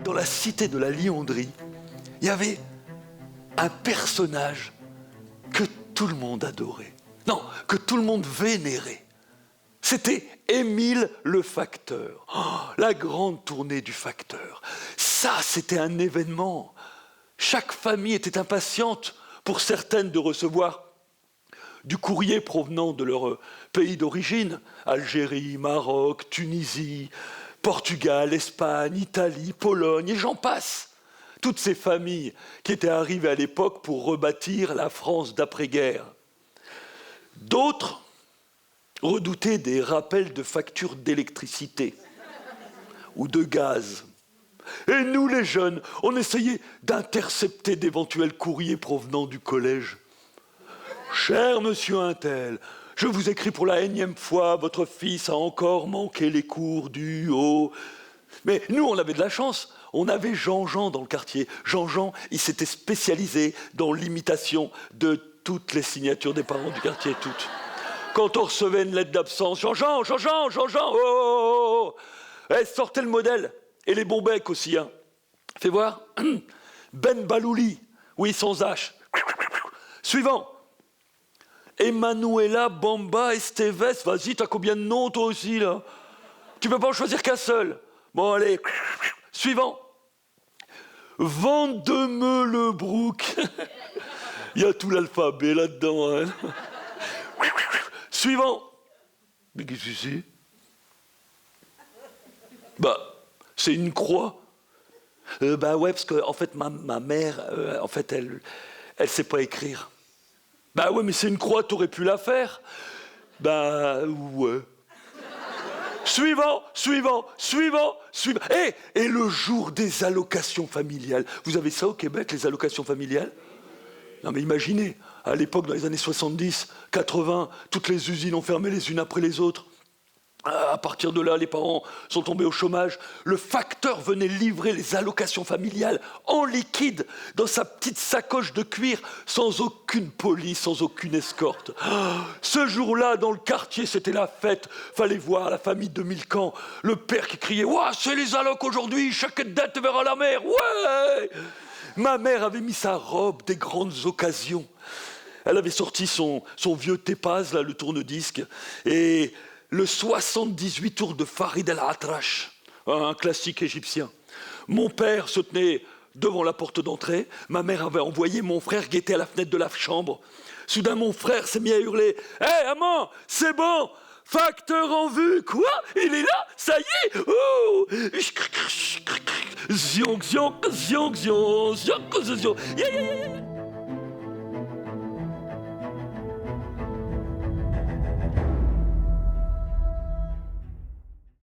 Dans la cité de la Liondrie, il y avait un personnage que tout le monde adorait. Non, que tout le monde vénérait. C'était Émile le facteur. Oh, la grande tournée du facteur. Ça, c'était un événement. Chaque famille était impatiente, pour certaines, de recevoir du courrier provenant de leur pays d'origine. Algérie, Maroc, Tunisie, Portugal, Espagne, Italie, Pologne, et j'en passe. Toutes ces familles qui étaient arrivées à l'époque pour rebâtir la France d'après-guerre. D'autres redoutaient des rappels de factures d'électricité ou de gaz. Et nous, les jeunes, on essayait d'intercepter d'éventuels courriers provenant du collège. Cher monsieur Untel, je vous écris pour la énième fois, votre fils a encore manqué les cours du haut. Mais nous, on avait de la chance. On avait Jean-Jean dans le quartier. Jean-Jean, il s'était spécialisé dans l'imitation de toutes les signatures des parents du quartier, toutes. Quand on recevait une lettre d'absence, Jean-Jean, Jean-Jean, Jean-Jean, oh, oh, oh. Eh, sortez le modèle. Et les bons becs aussi, hein. Fais voir. Ben Balouli, oui, sans H. Suivant. Emanuela Bamba Esteves, vas-y, t'as combien de noms toi aussi, là? Tu peux pas en choisir qu'un seul. Bon, allez. Suivant. Vandemeulebroek. Il y a tout l'alphabet là-dedans, hein. Suivant. Mais qu'est-ce que c'est? Bah, c'est une croix. Bah ouais, parce que en fait, ma mère, en fait, elle sait pas écrire. Bah ouais, mais c'est une croix, t'aurais pu la faire. Bah ouais. Suivant. Et le jour des allocations familiales. Vous avez ça au Québec, les allocations familiales? Non mais imaginez, à l'époque, dans les années 70, 80, toutes les usines ont fermé les unes après les autres. À partir de là, les parents sont tombés au chômage. Le facteur venait livrer les allocations familiales en liquide dans sa petite sacoche de cuir, sans aucune police, sans aucune escorte. Ce jour-là, dans le quartier, c'était la fête. Fallait voir la famille de Milcan. Le père qui criait « Ouah, c'est les allocs aujourd'hui, chaque dette verra la mer, ouais !» Ma mère avait mis sa robe des grandes occasions. Elle avait sorti son vieux Tépaz, là, le tourne-disque, et le 78 tours de Farid el-Atrash, un classique égyptien. Mon père se tenait devant la porte d'entrée. Ma mère avait envoyé mon frère guetter à la fenêtre de la chambre. Soudain, mon frère s'est mis à hurler « Hé, maman, c'est bon, facteur en vue, quoi? Il est là, ça y est, oh !» Zion, zion, zion, zion, zion, zion, zion.